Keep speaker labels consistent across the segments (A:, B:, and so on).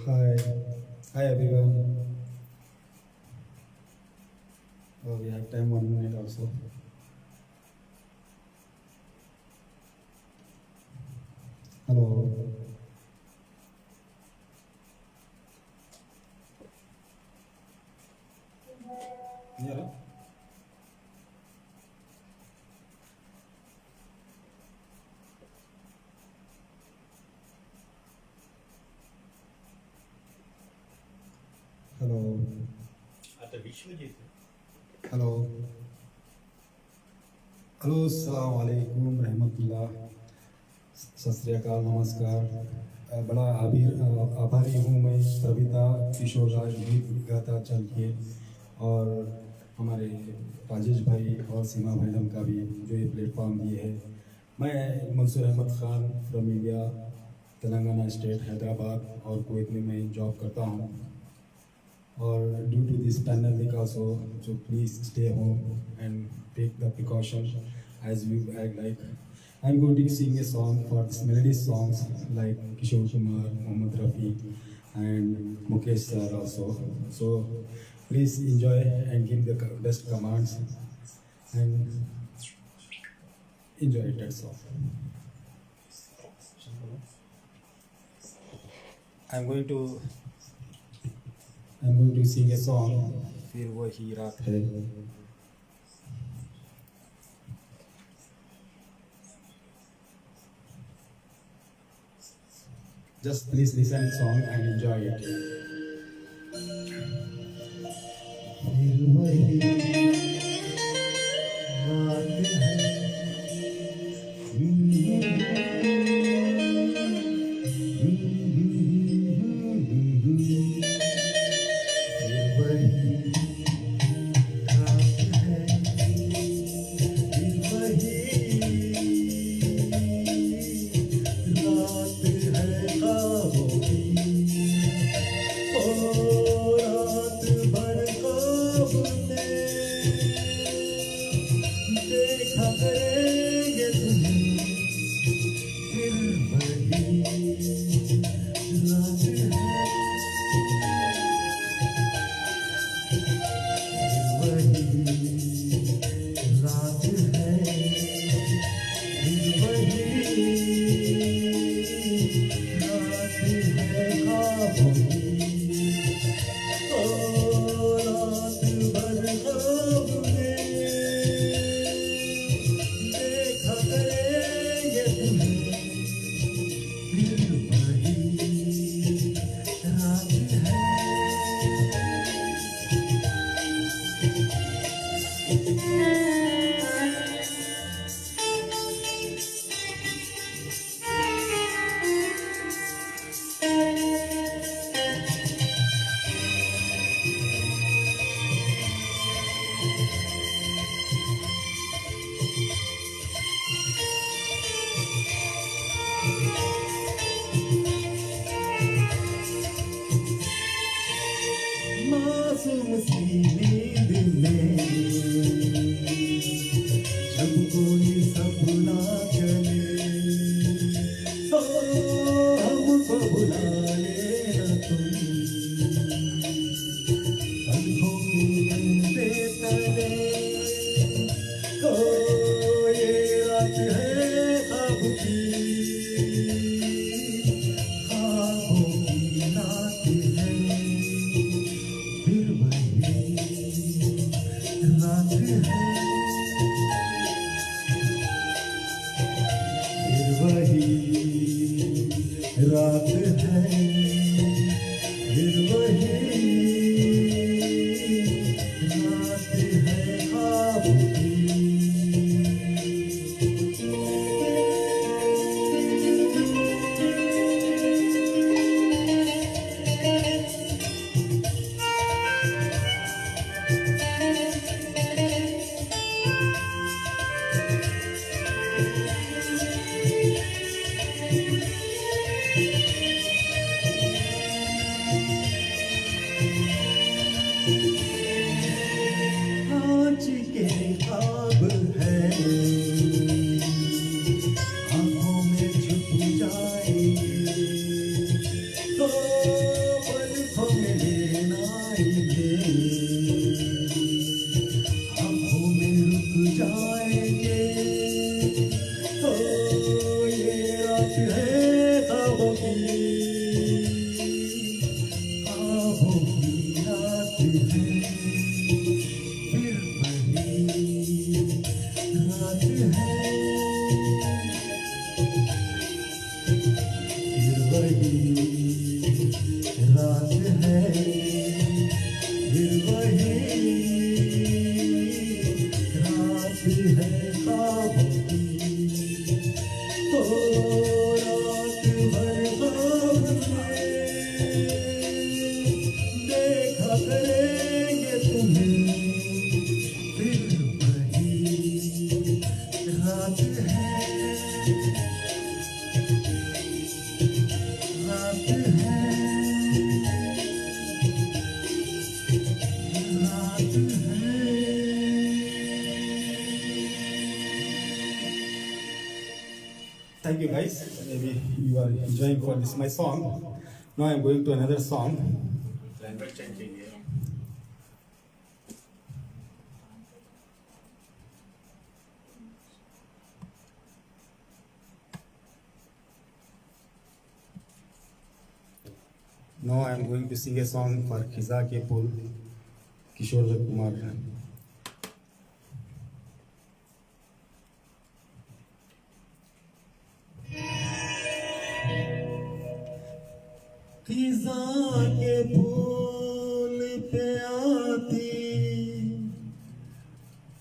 A: Hi, hi everyone. We have time 1 minute also. Hello. Yeah. Hello.
B: आता Vishwajeet
A: Hello. Hello अस्सलाम वालेकुम रहमतुल्लाह। सत श्री अकाल, नमस्कार। बड़ा आभारी हूँ मैं सविता किशोर राज गीत गाता चल के, और हमारे राजेश भाई और सीमा मैडम का भी जो ये प्लेटफॉर्म दिए है। मैं Mansoor Ahmed Khan from India, Telangana state, Hyderabad और कुवैत में मैं जॉब करता हूँ। और due to this pandemic also, so please stay home and take the precaution as we act like. I'm going to sing a song for this melody songs like Kishore Kumar, Mohammad Rafi and Mukesh sir also. So please enjoy and give the best commands and enjoy it, that's all. I'm going to I'm going to sing a song, फिर वही रात है। Just please listen song and enjoy it. फिर वही रात मासूम सी नींद में जब कोई सपना चले, तो हमको बुला लेना तुम पंखों की गंदे तले। तो ये रात है ख्वाब की, ख्वाबों की रात है। फिर वही रात है, फिर वही रात है, फिर वही रात है ख्वाबों की। Thank you guys. Maybe you are enjoying for this my song. Now I am going to another song.
B: Language change चाहिए
A: Now I am going to sing a song for Khiza Ke Pul, Kishore Kumar.
C: खिजा के फूल पे आती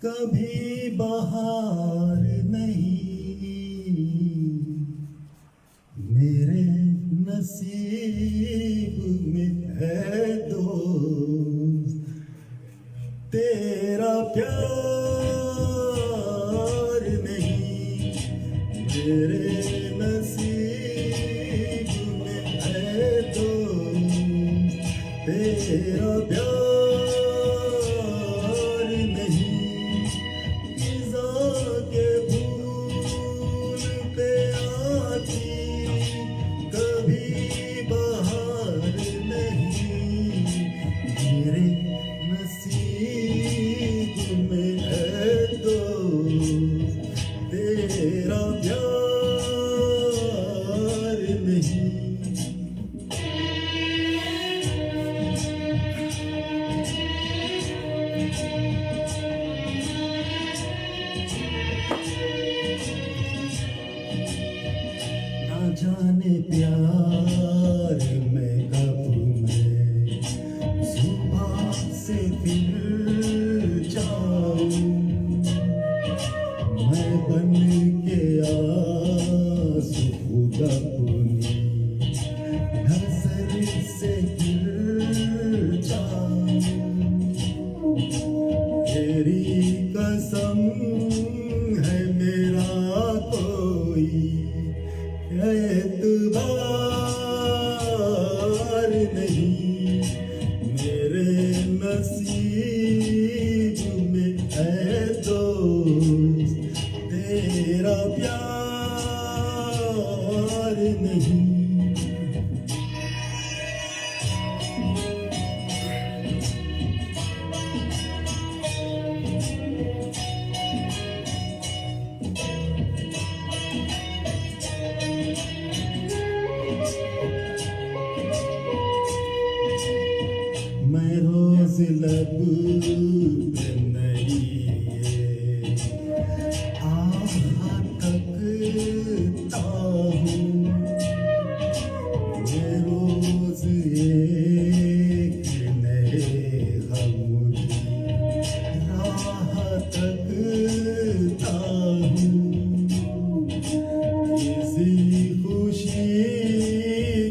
C: कभी बहार नहीं, मेरे नसीब में है दोस्त तेरा प्यार नहीं, मेरे नसीब में है दोस्त तेरा प्यार नहीं। खिजा के फूल पे आती कभी बहार नहीं, मेरे नसीब में है दोस्त तेरा प्यार नहीं। ना जाने प्यार में कब मैं सुबह से फिर जाऊं, मैं बन के आंसू अपनी नजर से गिर जाऊं, तेरी कसम है मेरा कोई एतबार नहीं, मेरे नसीब में है दोस्त तेरा प्यार नहीं। मैं रोज लब पे नहीं आहा तकता हूँ, मैं रोज एक नए गम की राह तकता हूँ, किसी खुशी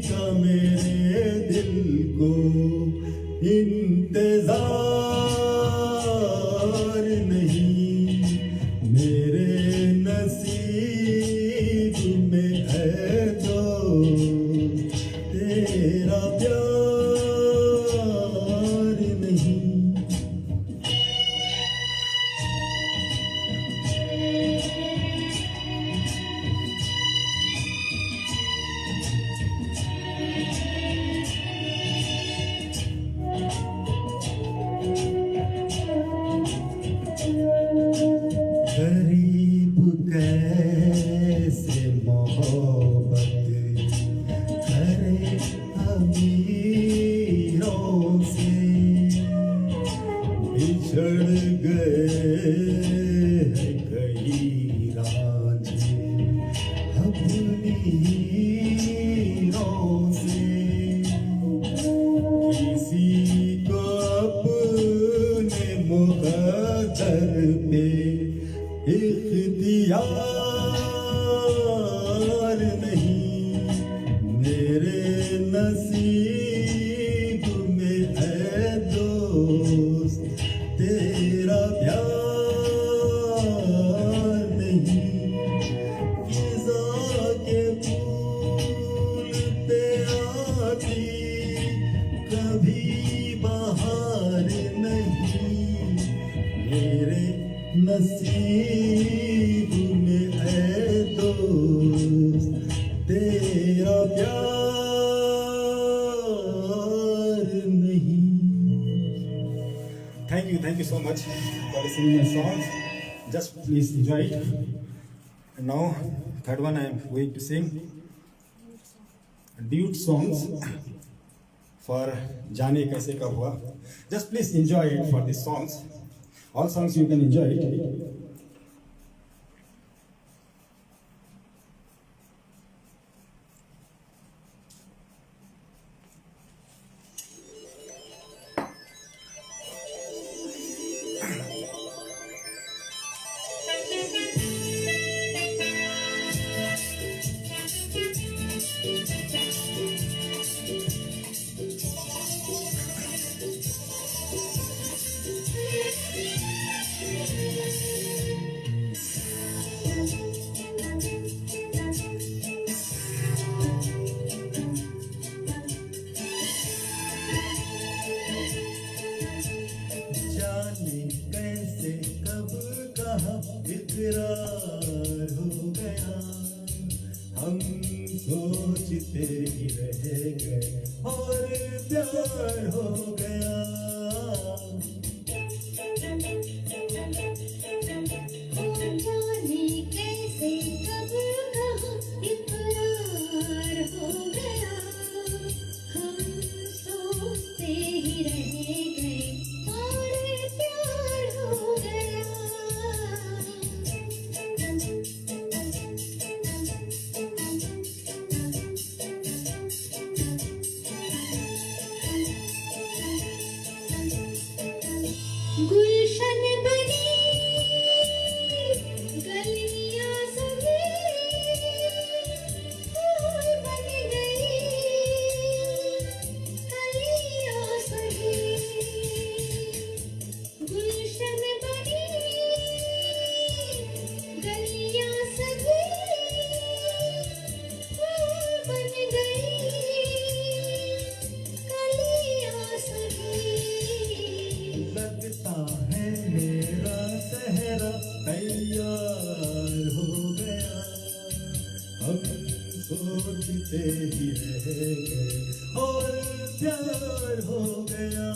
C: का मेरे दिल को इंतजार नहीं, मेरे नसीब में है दोस्त तेरा प्यार नहीं। गरीब कैसे मोहब्बत करे अमीरों से, बिछड़ गए हैं कई रांझे अपनी हीरों से, किसी को अपने मुकद्दर पे इख्तियार नहीं, मेरे नसीब में है दोस्त तेरा प्यार नहीं। खिजा के फूल पे आती कभी बहार नहीं, नसीब में है दोस्त तेरा प्यार नहीं।
A: Thank you so much for listening my songs. Just please enjoy it. And now, third one I am going to sing duet songs for Jaane Kaise Kab Hua. Just please enjoy it for these songs. All songs you can enjoy it.
C: जाने कैसे कब कहाँ इकरार हो गया, हम सोचते ही रह गए और प्यार हो गया।
D: जाने कैसे कब कहाँ इकरार हो गया, हम सोचते ही रह गए और प्यार हो गया। गुलशन बनी गलियां सभी फूल बन गई, कलियां सभी गुलशन बनी गलियां सभी फूल बन गई, कलियां सभी।
C: लगता है मेरा सहरा तैयार हो गया, हम सोचते ही रह गए और प्यार हो गया।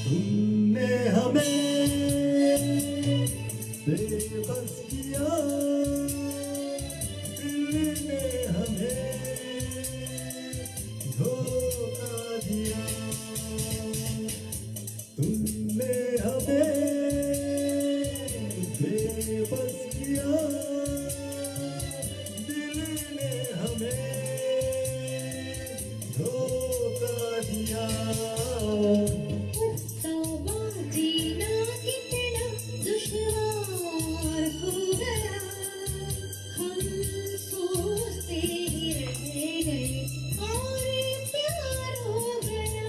C: तुमने हमें बेबस किया, दिल ने हमें धोखा दिया। तुमने हमें बेबस किया, दिल ने हमें धोखा दिया।
D: तौबा जीना कितना दुश्वार हो गया, हम सोचते ही रह गए और प्यार हो गया।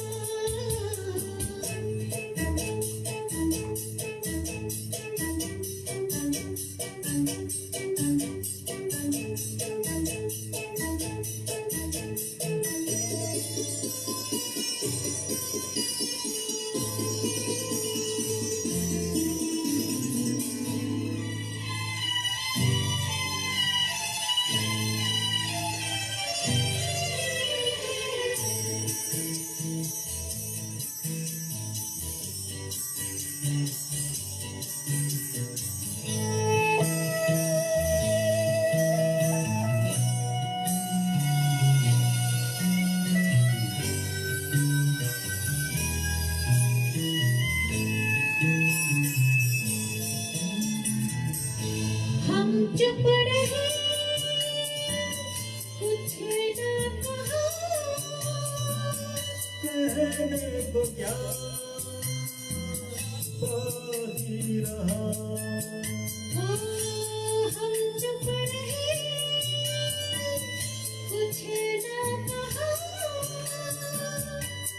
D: हम चुप रहे, कुछ न कहा,
C: कहने को क्या बाकी रहा।
D: हम चुप रहे, कुछ न कहा,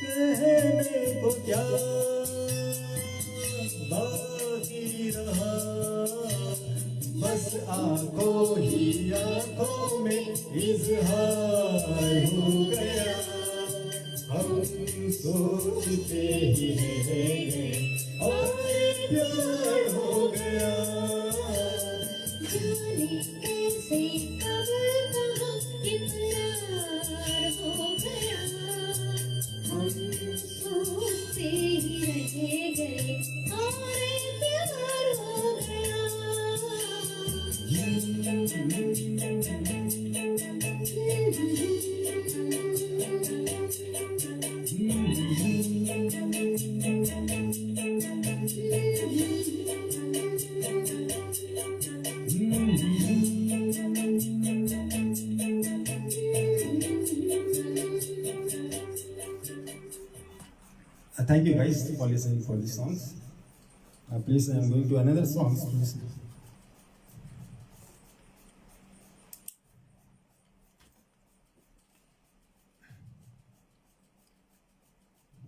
C: कहने को क्या बाकी रहा, बस आंखों ही आंखों में इजहार हो गया। हम सोचते ही रह गए और प्यार हो गया।
D: जाने कैसे कब कहाँ इकरार हो गया। हम सोचते ही रह गए और प्यार हो गया।
A: Thank you guys for listening for these songs. Please, I am going to another song. Please.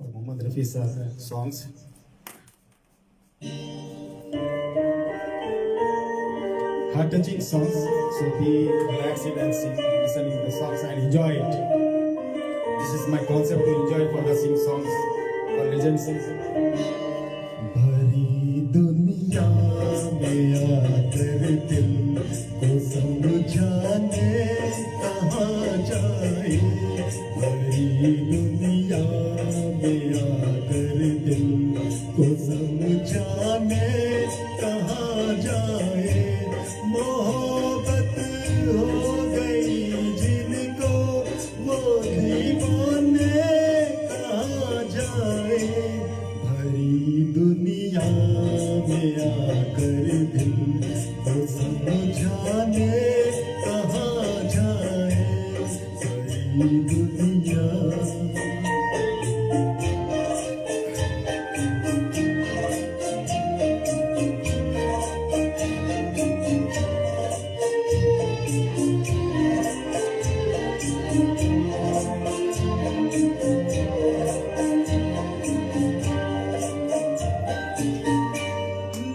A: Muhammad Rafi's songs. Heart-touching songs. So be relaxed and sing, listening to the songs and enjoy it. This is my concept to enjoy for the sing songs for legends.
C: भरी दुनिया में आकर दिल को समझाने कहाँ जाए। भरी दुनिया में आकर दिल को समझाने कहाँ जाए। मोहब्बत हो गई जिनको वो दीवाने कहाँ जाए। भरी दुनिया में आकर दिल को समझाने कहाँ जाए। भरी दुनिया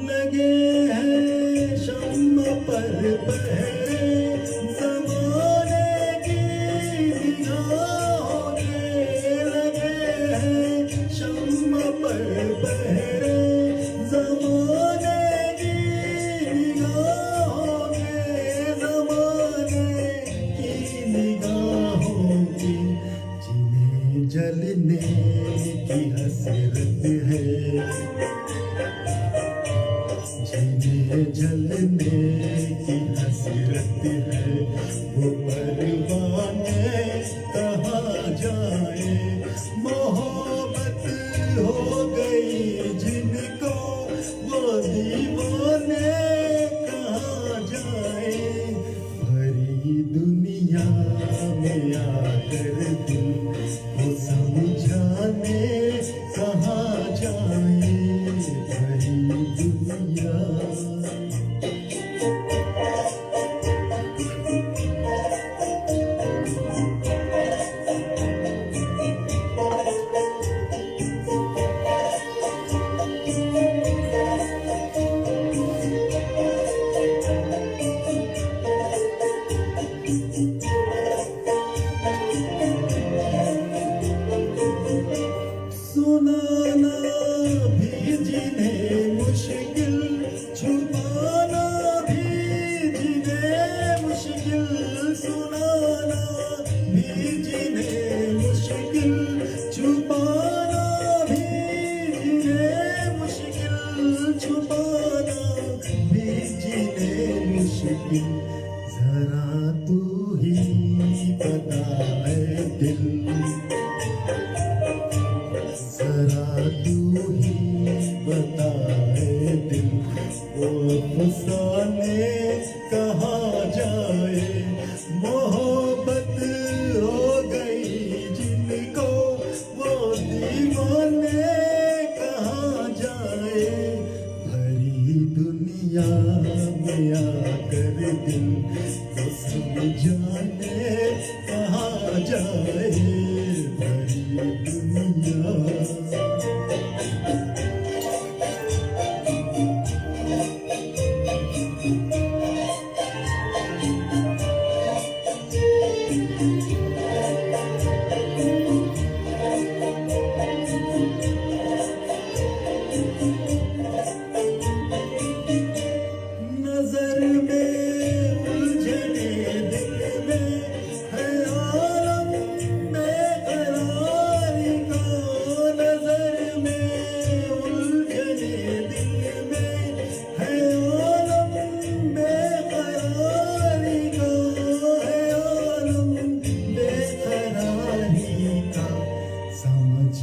C: लगे हैं शम्म पर पहरे ज़माने की निगाहों के। लगे हैं शम्म पर पहरे ज़माने की निगाहों के। ज़माने की निगाहों की जिन्हें जलने की हसरत है। जिन्हें जलने की हसरत है वो परवाने कहाँ जाए। मोहब्बत हो गई जिनको वो दीवाने कहाँ जाए। भरी दुनिया में आकर दिल को समझाने कहाँ जाए। भरी दुनिया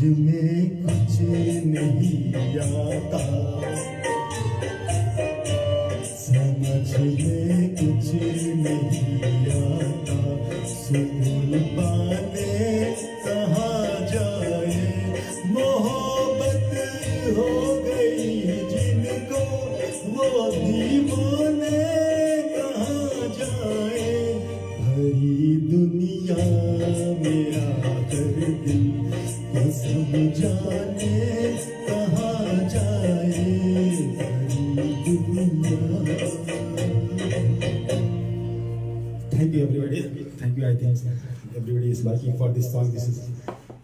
C: में कुछ नहीं आता, समझ में कुछ नहीं आता, सुकून पाने कहाँ जाए, मोहब्बत हो गई जिनको वो दीवाने कहाँ जाए, भरी दुनिया में आकर दिल को समझाने कहाँ जाए, भरी दुनिया।
A: Thank you everybody. Thank you. I think everybody is liking for this song. This is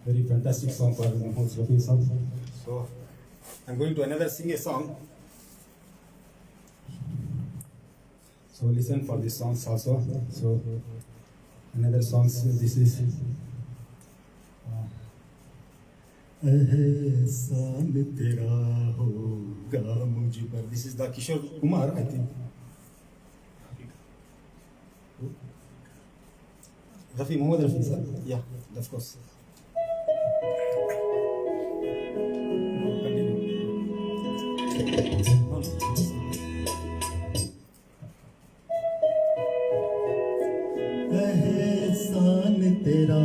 A: very fantastic song for Mohammed Rafi song. So I'm going to another sing a song. So listen for this songs also. So another songs. This is
C: एहसान तेरा होगा मुझ पर।
A: this is the Kishore Kumar, I think. Rafi, Mohammed Rafi, sir. Yeah, of course.
C: एहसान तेरा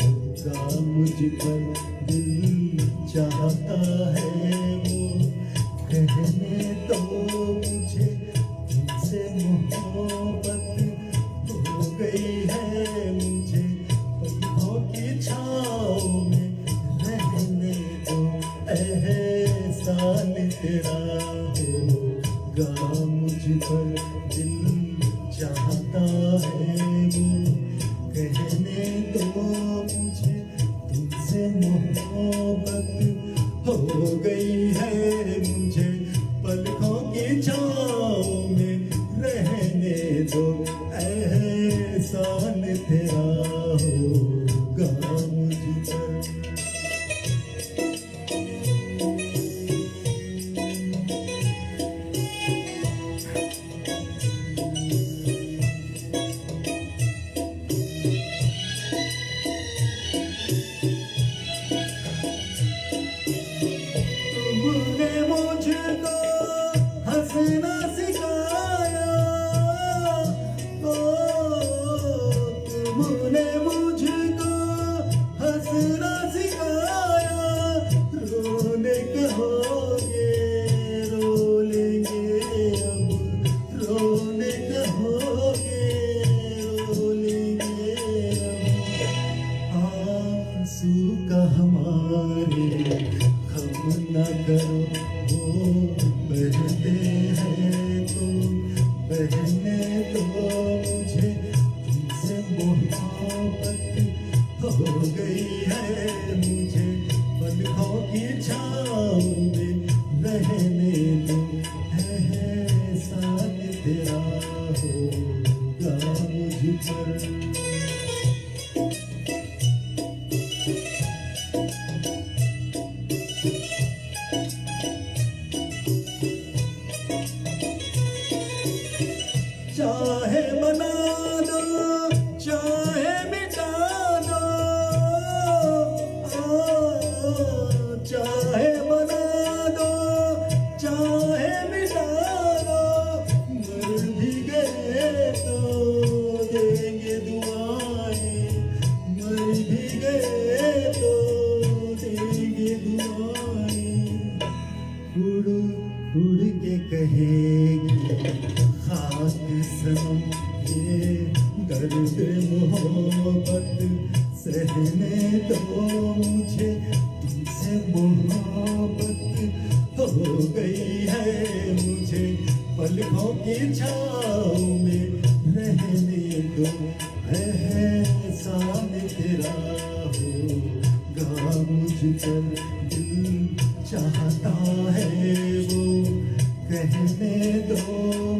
C: होगा मुझ पर, दिल चाहता है वो कहने तो मुझे, तुमसे मोहब्बत हो गई है मुझे, पलकों की छाँव में रहने दो, एहसान तेरा होगा मुझ पर, दिल चाहता है वो कहने दो मुझे, तुमसे मोहब्बत हो गई है मुझे, पलकों की छाँव में रहने दो, एहसान तेरा होगा मुझ पर। तुमने मुझको हंसना सिखाया, ओ तुमने मुझको हंसना सिखाया, रोने कहोगे रो लेंगे अब, रोने कहोगे रो लेंगे अब, आंसू का हमारे हम न करो, वो बहते हैं तो बहने दो मुझे, तुमसे मोहब्बत हो गई है मुझे, पलकों की छाँव में रहने दो, एहसान तेरा होगा मुझ पर। चाहे बना दो चाहे मिटा दो, चाहे बना दो चाहे मिटा दो, मर भी गए तो देंगे दुआएं, मर भी गए तो देंगे दुआएं, उड़ उड़ के कहेगी खाक सनम ये दर्द मोहब्बत सहने दो मुझे, तुमसे मोहब्बत हो गई है मुझे, पलकों की छाँव में रहने दो, एहसान तेरा होगा मुझ पर, दिल चाहता है वो कहने दो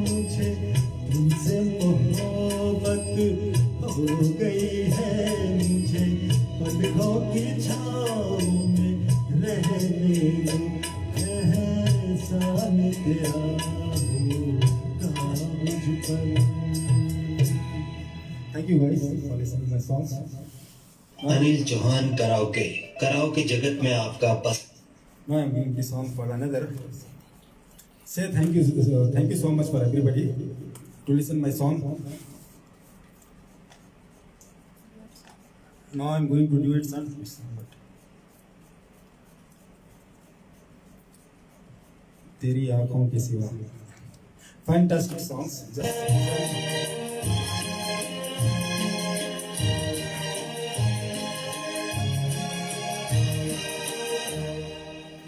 C: मुझे, तुमसे मोहब्बत हो गई है मुझे, पलकों की छाँव में रहने दो, एहसान तेरा होगा मुझ पर।
A: Thank you guys for listening to my songs.
E: Anil Chauhan karaoke karaoke Jagat में आपका बस
A: Now I'm giving this song for another. Say thank you so much for everybody to listen my song. Now I'm going to do it, son. तेरी आंखों के सिवा. Fantastic songs.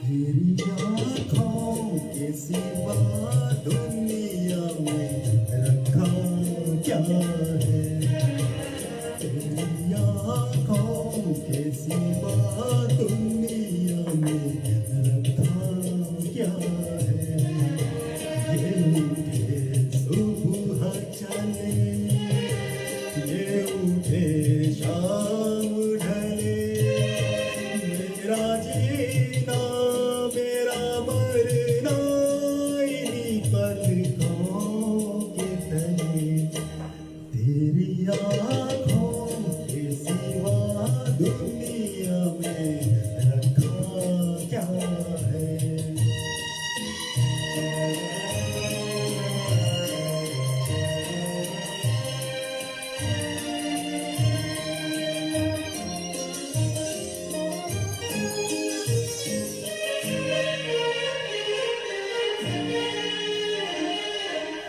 C: तेरी आँखों के सिवा दुनिया में रखा क्या है तेरी आँखों के सिवा दुनिया में रखा क्या है ये उठे सुबह चले ये उठे शाम ढले मेरा जीना मेरा मरना इन्हीं पलकों के तले तेरी आँखों के सिवा दुनिया में रखा क्या है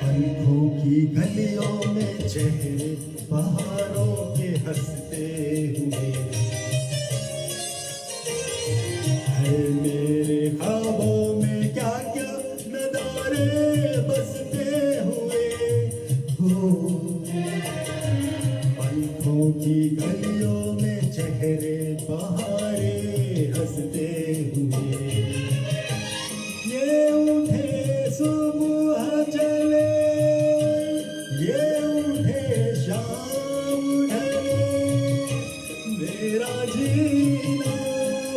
C: पंखों की गलियों में चेहरे पहाड़ों के हंसते हुए है मेरे ख्वाबों में क्या क्या नजारे बसते हुए हो पंखों की गलियों में चेहरे पहाड़े हंसते हुए ये उठे सुबह चले ये उठे शाम ढले मेरा जीना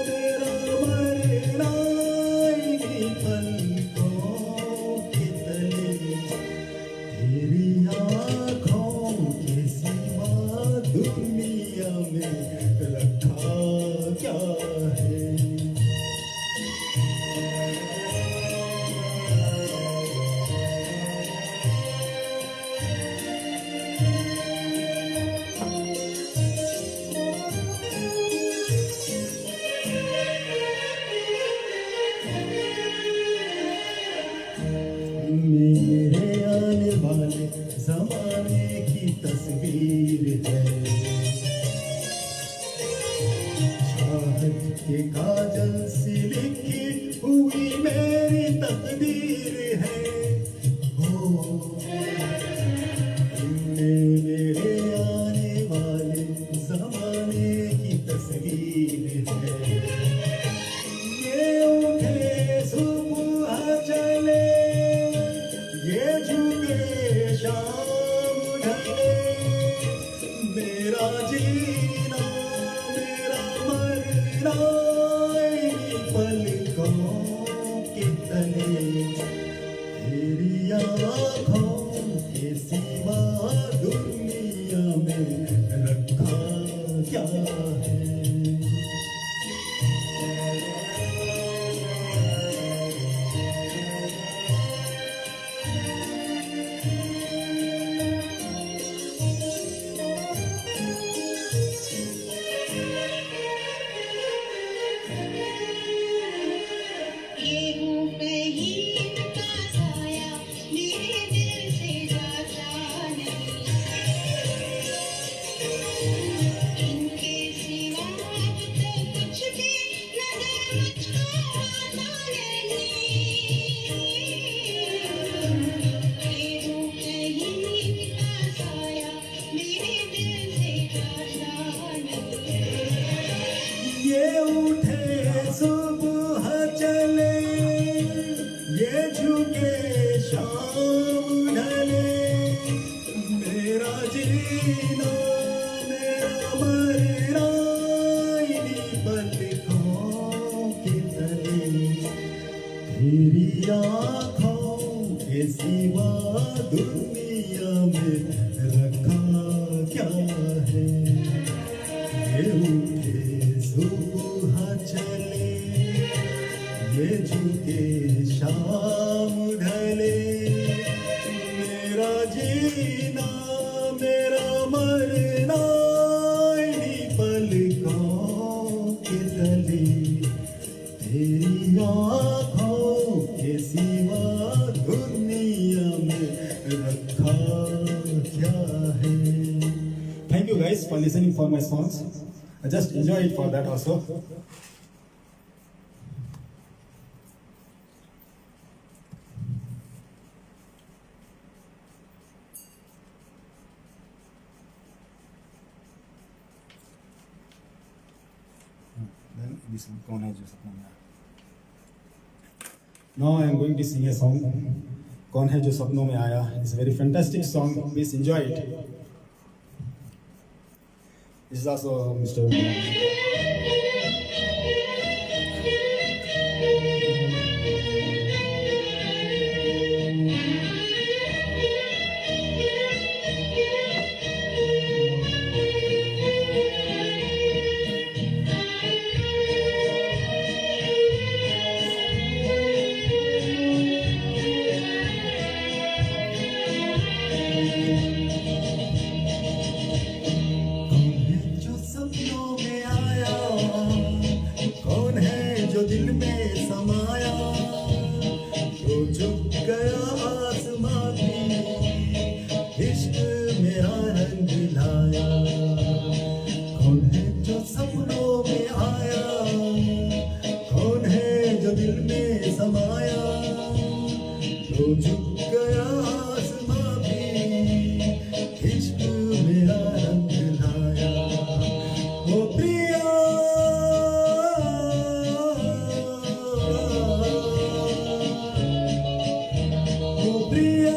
C: मेरा मरना इन्हीं पलकों के तले तेरी आँखों के सिवा दुनिया में रखा क्या है मेरे आने वाले जमाने की तस्वीर है चाहत के काजल से लिखी हुई मेरी तकदीर है ओ मेरे आने वाले जमाने की तस्वीर है ये उठे सुबह चले ये झुके शाम ढले मेरा जीना मेरा मरना इन्हीं पलकों के तले तेरी आँखों के सिवा दुनिया में रखा क्या है
D: ये हूँ कहीं का साया मेरे दिल से जाता नहीं इनके सिवा तो कुछ भी नजर मुझको आता नहीं ये हूँ कहीं का साया मेरे दिल से जाता नहीं
C: ये उठे सुबह चले ये झुके शाम ढले मेरा जीना मेरा मरना इन्हीं पलकों के तले तेरी आँखों के सिवा दुनिया में रखा क्या है ये ये झुके शाम ढले मेरा जीना मेरा मरना इन्हीं पलकों के तले तेरी आँखों के सिवा दुनिया में रखा क्या है.
A: Thank you guys for listening for my songs. I just enjoy it for that also. Then this one, कौन है जो सपनों में आया? Now I am going to sing a song. कौन है जो सपनों में आया? It's a very fantastic song. Please enjoy it. This is also Mr.
C: जो सपनों में आया कौन है जो दिल में समाया जो झुक गया आसमां भी इश्क मेरा रंग लाया कौन है जो सपनों में आया कौन है जो दिल में समाया जो झुक गया आसमां भी इश्क मेरा रंग लाया ओ प्रिया ओ प्रिया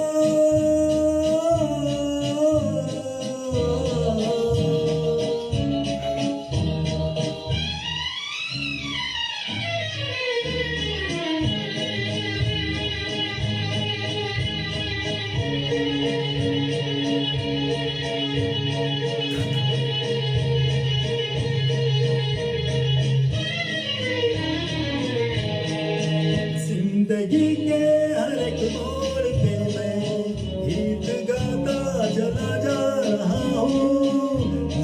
C: जिंदगी के हर एक मोड़ पे मैं गीत गाता चला जा रहा हूँ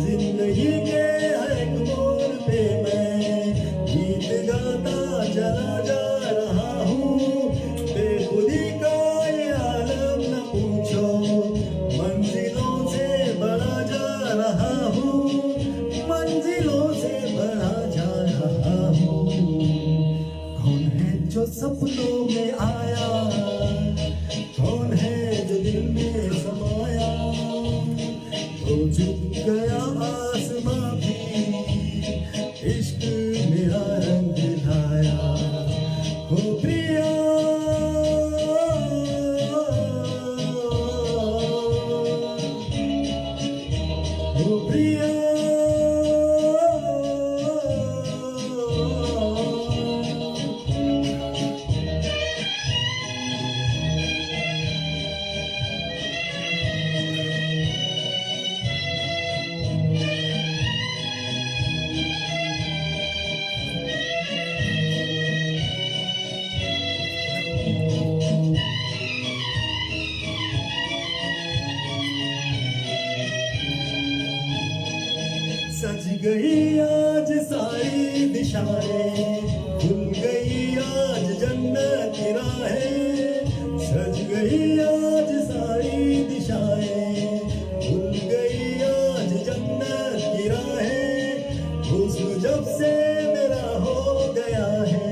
C: जिंदगी के हर एक मोड़ पे मैं गीत गाता चला जा रहा हूँ बेखुदी का ये आलम न पूछो मंजिलों से बढ़ा जा रहा हूँ मंजिलों से बढ़ा जा रहा हूँ कौन है जो सपनों में आया कौन है जो दिल में समाया तो झुक गया आसमां भी इश्क मेरा रंग लाया हो प्रिया हो प्रिया सज गई आज सारी दिशाएं खुल गई आज जन्नत की राहें सज गई आज सारी दिशाएं खुल गई आज जन्नत की राहें हुस्न जब से मेरा हो गया है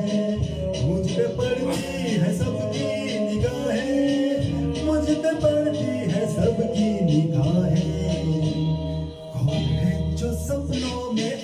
C: मुझ पे पड़ती है सबकी निगाहें मुझ पे पड़ती है सबकी निगाहें कौन है जो सपनों में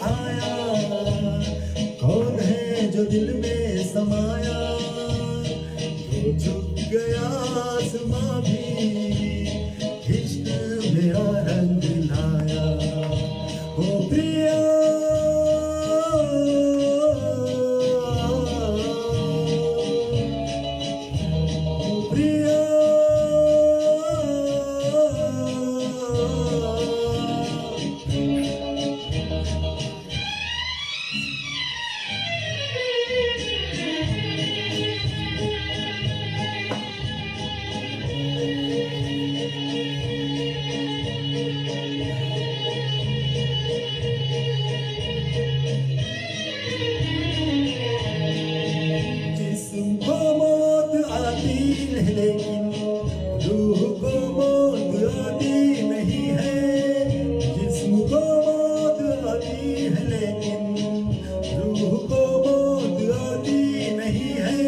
C: रूह को मौत आती नहीं है,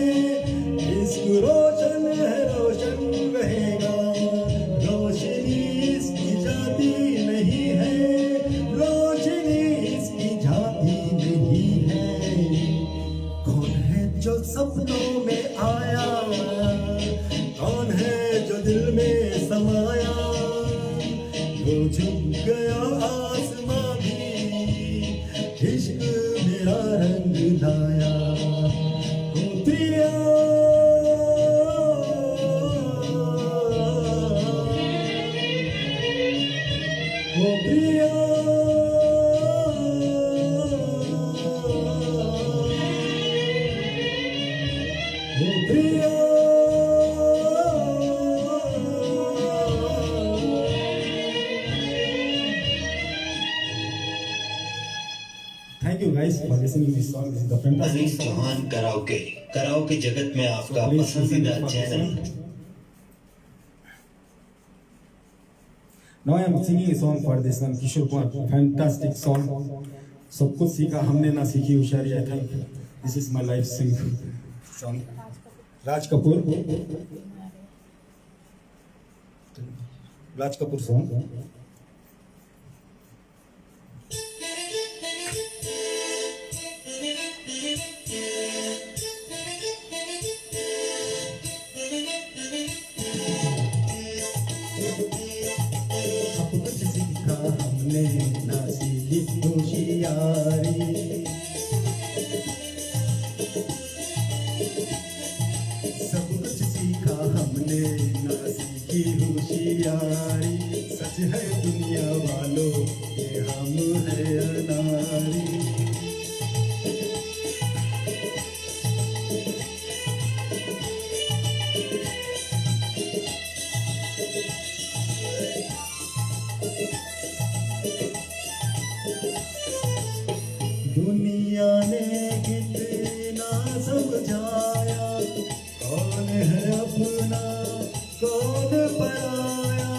C: इश्क रोशन है रोशन रहेगा, रोशनी इसकी जाती नहीं है, रोशनी इसकी जाती नहीं है। कौन है जो सपनों में आया, कौन है जो दिल में समाया, जो झुक गया आसमां भी इश्क मेरा रंग लाया। ओ प्रिया ओ प्रिया ओ प्रिया
A: Thank you guys for listening to this song. This is the
E: Anees
A: fantastic song.
E: Chauhan karaoke karaoke Jagat में आपका
A: Please
E: पसंदीदा
A: listen to this
E: channel.
A: song. Now I am singing a song for this one, Kishore Kumar. Fantastic song. सब कुछ सीखा हमने ना सीखी होशियारी। I think this is my life sing song. Raj Kapoor song.
C: सब कुछ सीखा हमने ना सीखी होशियारी, सब कुछ सीखा हमने ना सीखी होशियारी। सच है दुनिया वालों ये हम है अनारी। दुनिया ने कितना समझाया, कौन है अपना कौन पराया,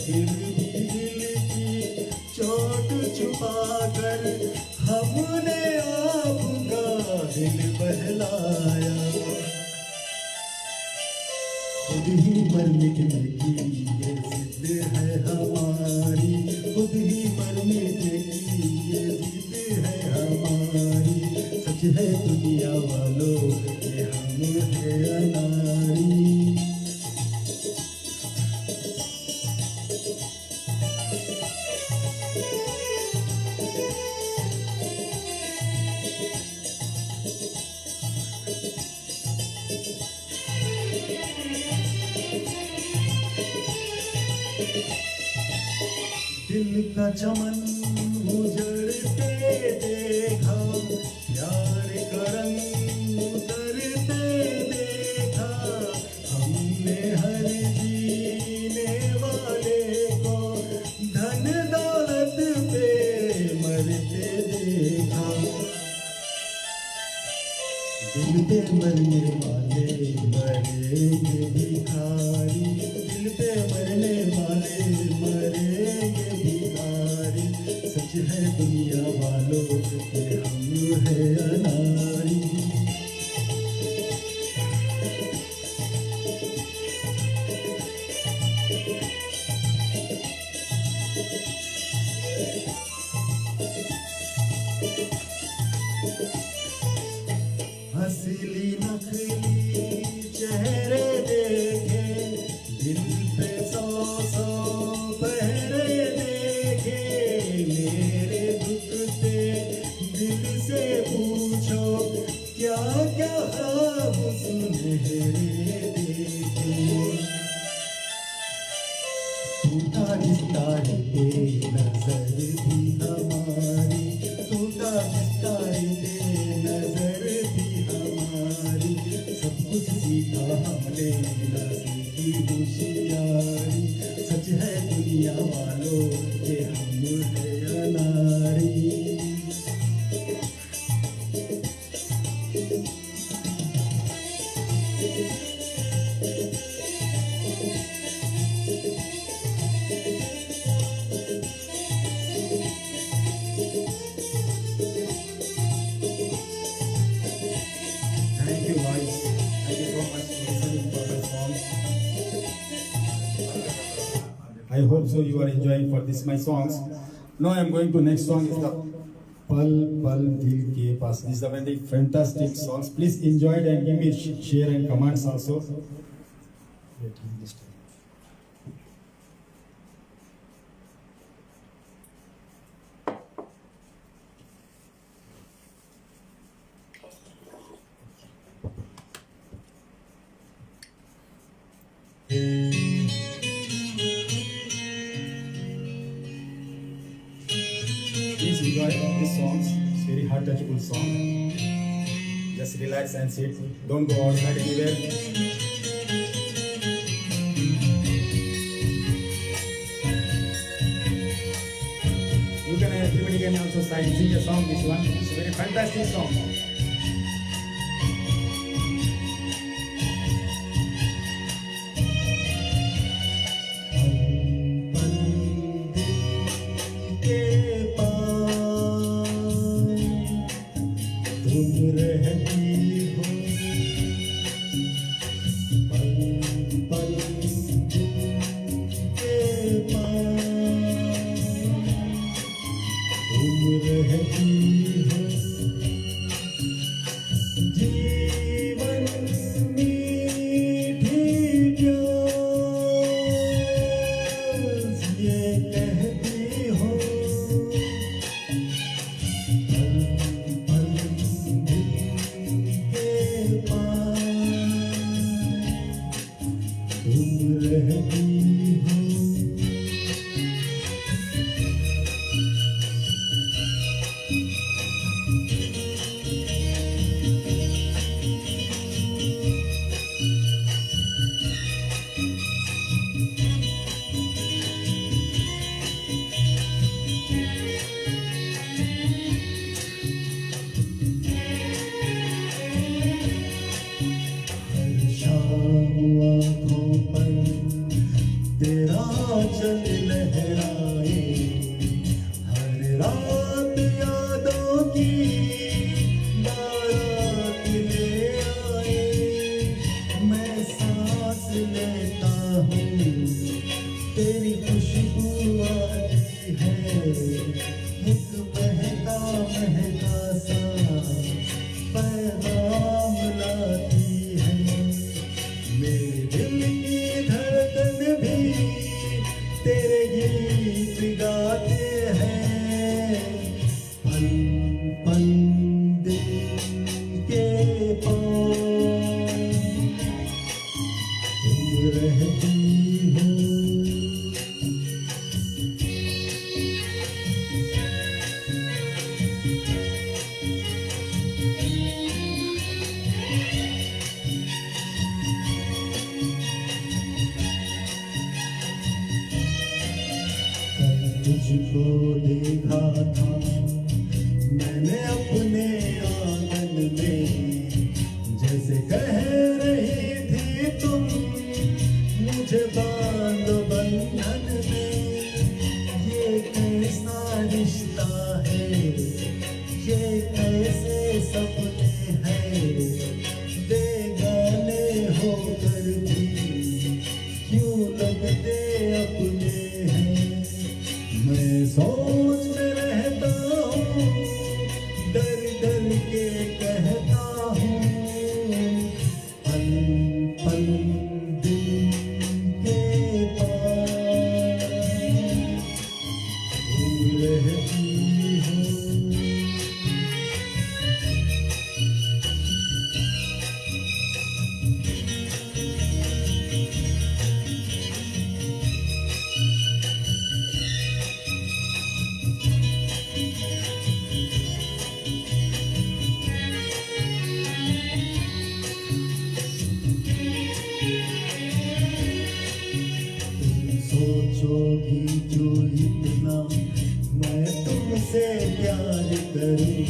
C: फिर भी दिल की चोट छुपा कर हमने आपका दिल बहलाया। खुद ही मर मिटने की ये जिद है हमारी, खुद ही मर मिटने की ये जिद है हमारी। सच है दुनिया वालों ये हम है अनारी। दिल का चमन उजड़ते देखा, प्यार का रंग उतरते देखा, हमने हर जीने वाले को धन दौलत पे मरते देखा। दिल पे मरने वाले मरेंगे भिखारी, दिल पे मरने वाले मरेंगे भिखारी। सच है दुनिया वालों ये हम है अनारी। असली नकली चेहरे देखे, दिल पे सौ सौ पहरे देखे। मेरे दुखते दिल से पूछो क्या क्या ख्वाब सुनहरे देखे। टूटा रिश्ता है नजर भी हमारी, टूटा रिश्ता है नजर भी हमारी। सब कुछ सीखा हमने ना सीखी होशियारी। सच है दुनिया वालों ये हम है अनारी।
A: I hope so you are enjoying for this my songs. Now I am going to next song is the Pal Pal Dil Ke Paas. This is a very fantastic songs. Please enjoy it and give me share and comments also. This time. Please enjoy this songs. It's very heart touchable song. Just relax and sit. Don't go outside anywhere. You can everybody can also sing a song. This one. It's a very fantastic song.
C: तेरा चल लहराए हर रात यादों की बारात ले आए मैं सांस लेता हूँ तेरी खुशबू आती है एक महका महका सा पैगाम लाती है मेरे दिल की धड़कन भी तेरे गीत गाते हैं पल पल दिल के पास तुम रहती हो तुझको देखा था मैंने अपने आंगन में जैसे कह रही थी तुम मुझे बांध बंधन में ये कैसा रिश्ता है ये कैसे सपने हैं बेगाने होकर भी क्यों लगते अपने हैं मैं सोच में रहता हूँ डर डर के कहता हूँ पल पल दिल के पास तुम रहती हो सोचोगी जो इतना मैं तुमसे प्यार करूं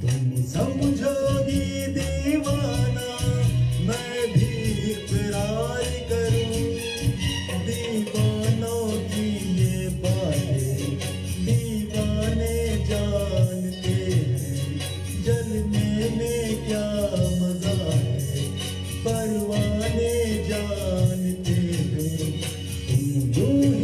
C: तुम समझोगी दीवाना मैं भी इकरार करूं दीवानों की ये बातें दीवाने जानते हैं जलने में क्या मजा है परवाने जानते हैं तुम यूं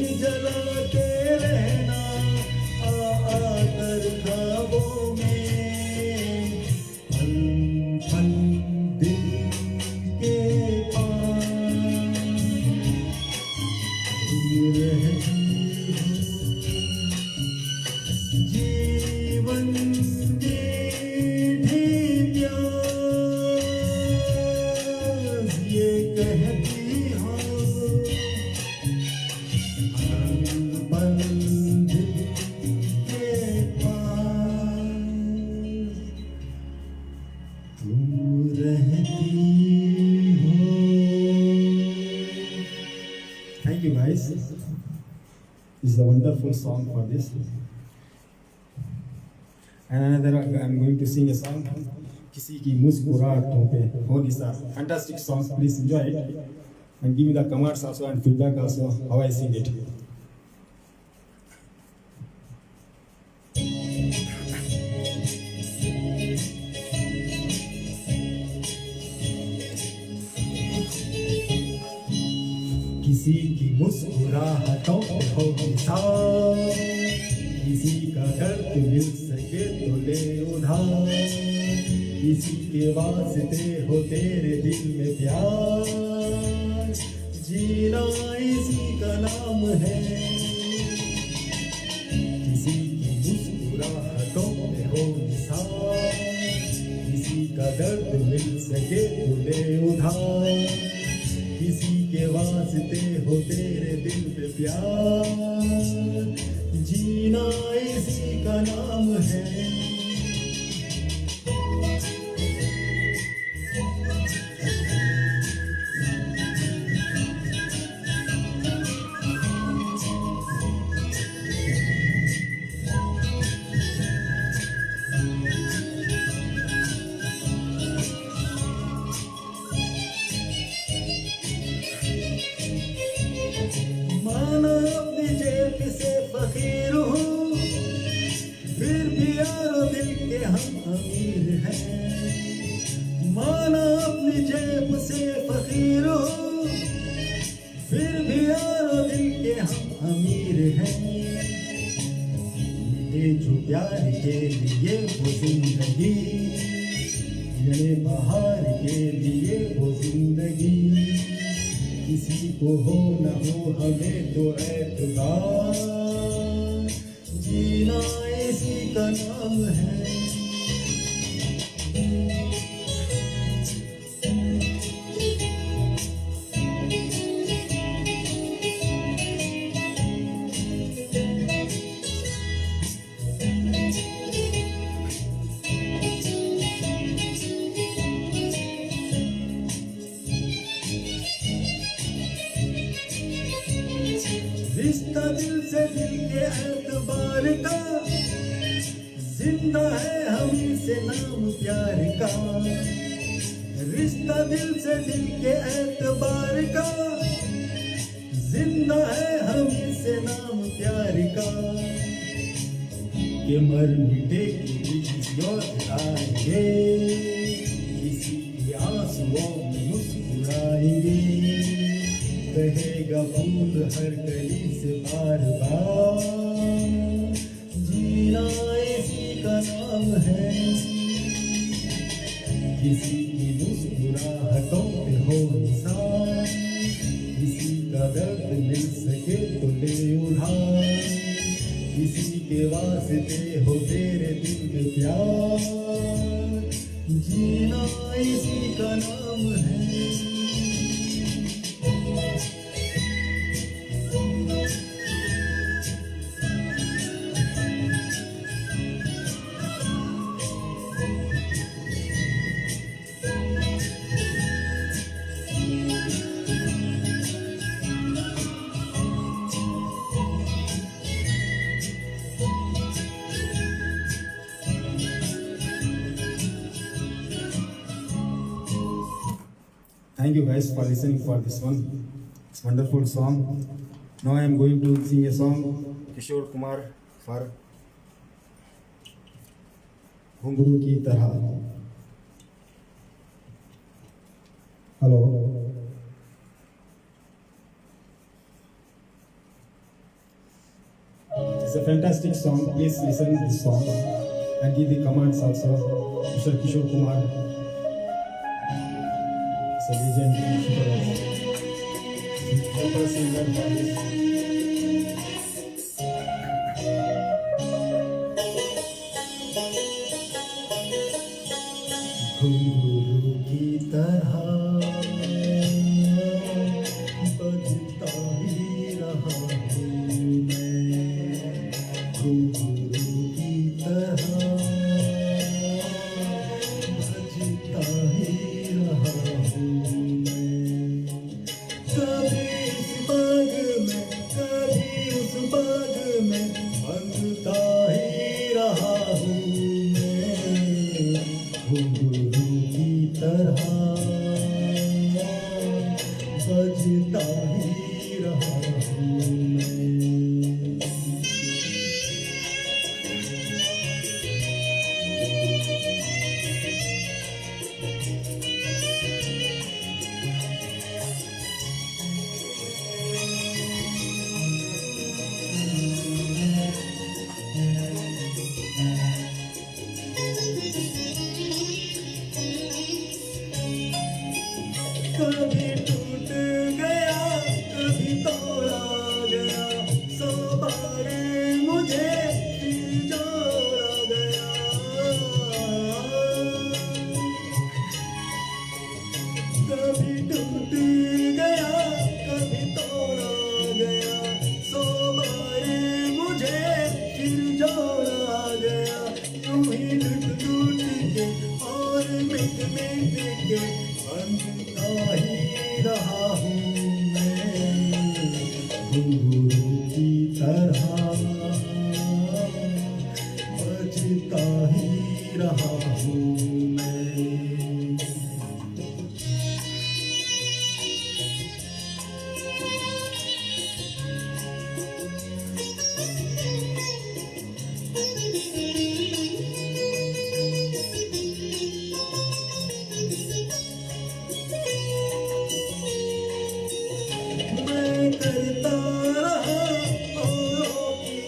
A: guys. This is a wonderful song for this. And another, I'm going to sing a song. किसी की मुस्कुराहटों पे. All these are fantastic songs. Please enjoy it and give me the comments also and feedback also how I sing it.
C: किसी की मुस्कुराहटों पे हो निसार, किसी का दर्द मिल सके तो ले उधार, किसी के वास्ते हो तेरे दिल में प्यार, जीना इसी का नाम है। किसी की मुस्कुराहटों पे हो निसार, किसी का दर्द मिल सके तो ले उधार, किसी के वास्ते हो तेरे दिल पे प्यार, जीना इसी का नाम है। माना अपनी जेब से फकीर हूँ, फिर भी यारो दिल के हम अमीर हैं। माना अपनी जेब से फकीर हूँ, फिर भी यारो दिल के हम अमीर हैं। मिटे जो प्यार के लिए वो जिंदगी, ये बाहर के लिए वो जिंदगी, किसी को हो न हो हमें तो एतबार, जीना इसी का नाम है। रिश्ता दिल से दिल के एतबार का, जिंदा है हमी से नाम प्यार का। रिश्ता दिल से दिल के एतबार का, जिंदा है हमी से नाम प्यार का। के मर मिटे की किसी और आएंगे, किसी की आंसुओं में मुस्कुराएंगे, कहेगा फूल हर कली से बार बार, जीना इसी का नाम है। किसी की मुस्कुराहटों पे हो निसार, किसी का दर्द मिल सके तो ले उधार, किसी के वास्ते हो तेरे दिल में प्यार, जीना इसी का नाम है।
A: Thank you guys for listening for this one. It's a wonderful song. Now I am going to sing a song, Kishore Kumar for घुंघरू की तरह. Hello. It's a fantastic song. Please listen to this song and give the comments also. Mr. Kishore Kumar. It's a legend. Super singer for this.
C: घुंघरू की तरह बजता ही रहा हूँ मैं, घुंघरू की तरह बजता ही रहा हूँ मैं। कभी इस बाग घुंघरू की तरह बजता ही रहा हूँ मैं। कभी टूट गया कभी तोड़ा गया, सौ बार मुझे फिर जोड़ा गया। कभी टूट गया कभी तोड़ा गया, सौ बार मुझे फिर जोड़ा गया। यूं ही लुट लुट के और मिट मिट के बनता ही रहा हूँ मैं। घुंघरू की तरह बजता ही रहा हूँ मैं। मैं करता रहा औरों की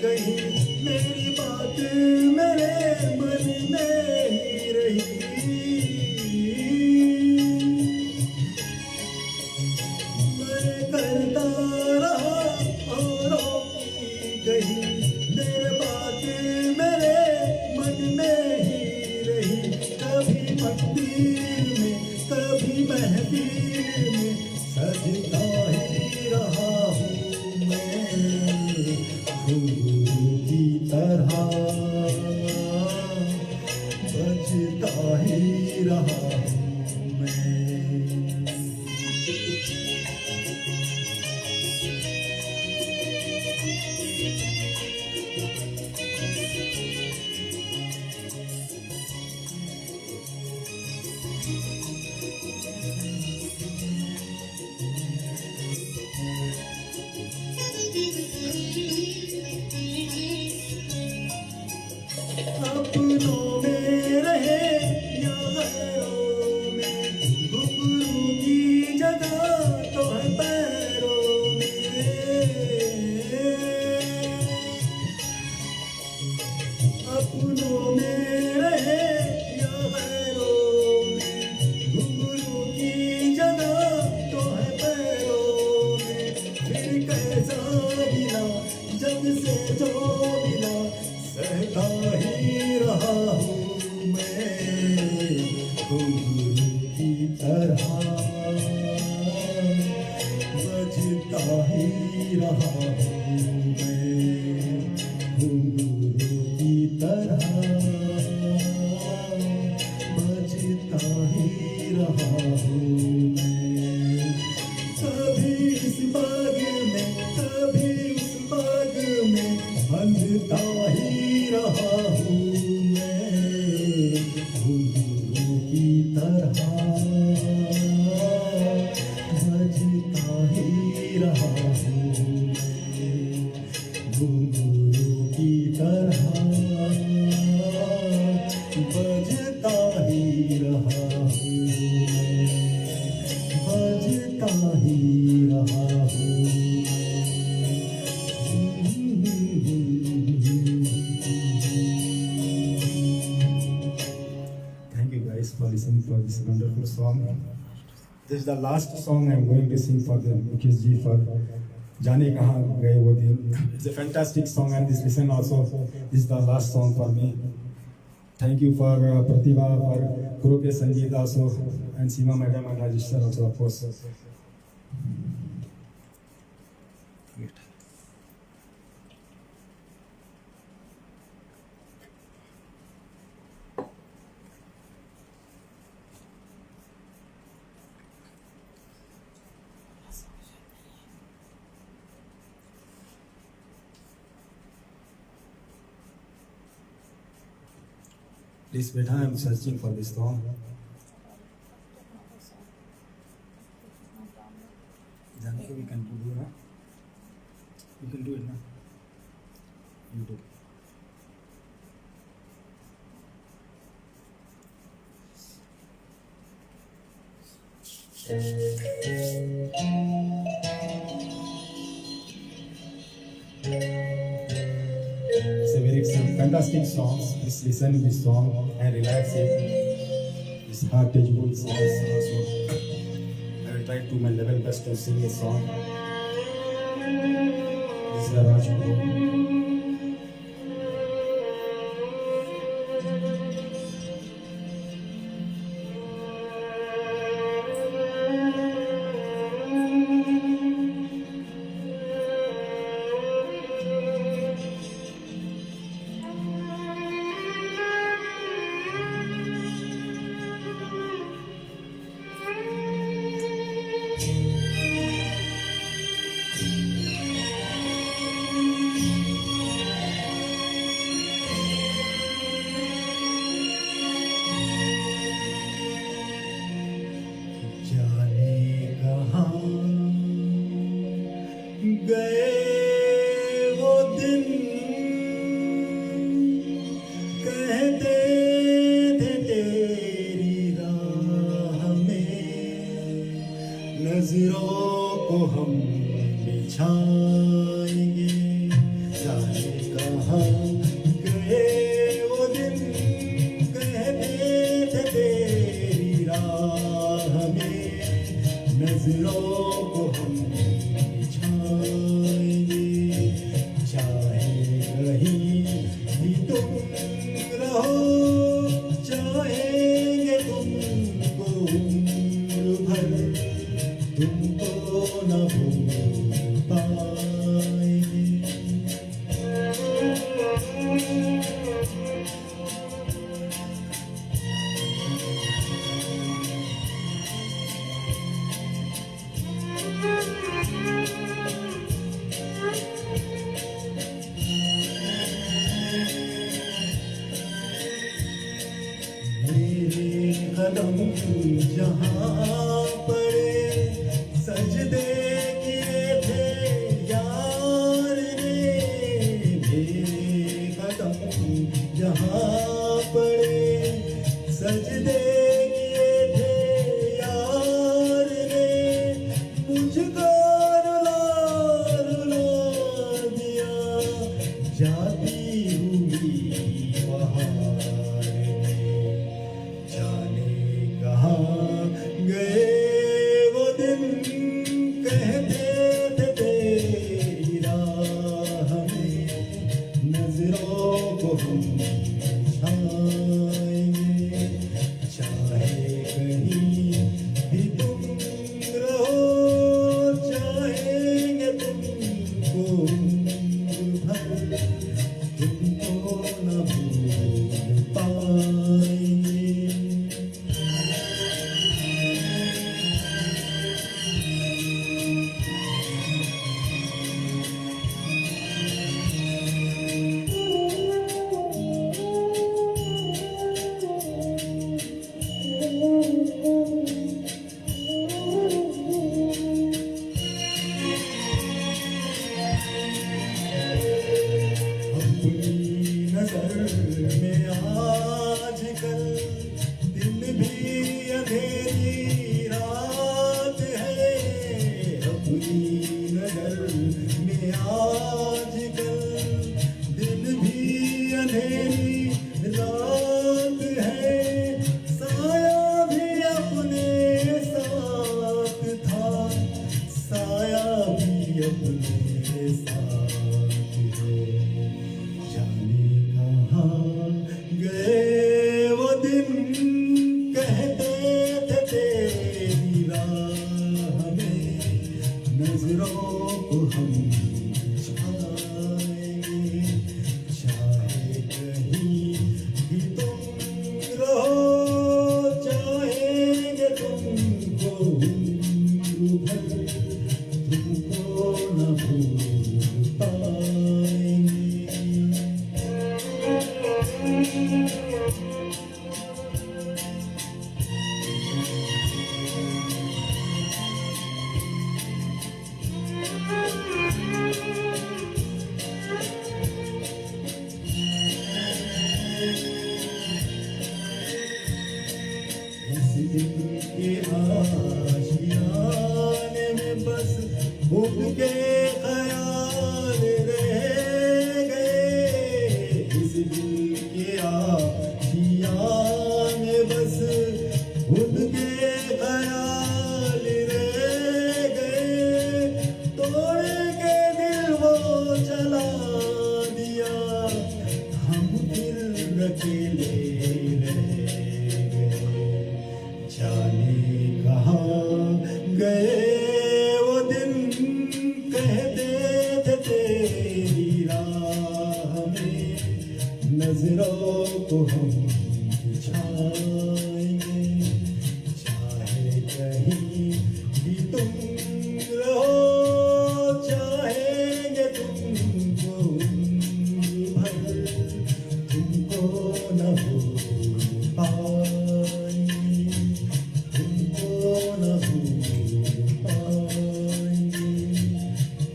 C: कहीं, मेरी बात मेरे मन में ही रही। मैं करता रहा औरों की कहीं, मेरी बात मेरे मन में ही रही। कभी मंदिर में कभी महफिल में सजता ही रहा हूँ मैं। घुंघरू की तरह बजता ही रहा हूँ मैं। अपनों में रहे या गैरों में, घुंघरू की जगह तो है पैरों में। अपनों में रहे या गैरों में, घुंघरू की जगह तो है पैरों में। फिर कैसा मिला जब से जो मिला, सहता ही रहा हूँ मैं। घुंघरू की तरह बजता ही रहा हूँ मैं। घुंघरू की तरह बजता ही रहा हूँ मैं। कभी इस बाग में कभी उस बाग में बंधता ही रहा हूँ मैं। घुंघरू की तरह बजता ही रहा हूँ मैं। घुंघरू की तरह बजता ही रहा हूँ मैं। बजता ही रहा हूँ
A: Thank you guys for listening for this wonderful song. This is the last song I'm going to sing for the Mukesh ji for जाने कहाँ गए वो दिन. It's a fantastic song and this listen also. This is the last song for me. Thank you for Pratibha, for Guru K Sangeet also, and Seema Madam and Rajesh sir also of course. Please, Beta, I'm searching for this song. Janki, we can do na? You can do it na? You do. It's a very fantastic song. Please listen to this song and relax it. It's heart touchable song also. I will try to my level best to sing a song. This is the Rajput.
C: गए वो दिन कहते थे तेरी राह में नजरों को हम बिछाएंगे जाने कहाँ गए वो दिन कहते थे तेरी राह में नजरों को हम चाहे कहीं भी तुम रहो चाहेंगे तुमको उम्र भर तुमको न भूल पाएंगे मेरे कदम जहाँ पड़े सजदे किए थे यार ने मेरे कदम जहाँ पड़े सजदे किए थे यार ने मुझको रुला दिया जाती हुई बहार में जाने कहाँ गए वो दिन कहते थे तेरी राह में नजरों को हम छाएंगे चाहे कहीं भी तुम रहो चाहेंगे तुमको उम्र भर तुमको न भूल पाएंगे अपनी नजर में आजकल दिन भी अंधेरी रात है अपनी नजर में आजकल दिन भी अंधेरी रात है साया भी अपने साथ था साया भी अपने साथ है जाने कहाँ गए वो दिन कहते थे तेरी राह में नजरों को हम छाएंगे चाहे कहीं भी तुम रहो चाहेंगे तुमको उम्र भर तुमको न भूल पाएंगे दिल के आशियाने में बस उनके ख्याल रह गए। इस दिल के आशियाने बस उनके ख्याल रह गए। तोड़ के दिल वो चला दिया, हम फिर अकेले रह गए। जाने कहाँ गए वो दिन, कहते थे तेरी राह में नजरों को हम बिछाएंगे। चाहे कहीं भी तुम रहो, चाहेंगे तुमको भर, तुमको न भूल पाएंगे, तुमको न भूल पाएंगे,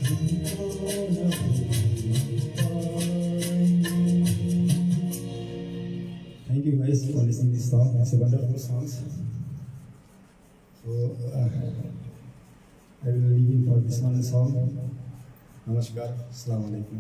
C: तुमको न भूल पाएंगे।
A: Thank you guys for listening this song. It's a wonderful song. So I will leave in for this one song. Namaskar. Assalamu alaikum.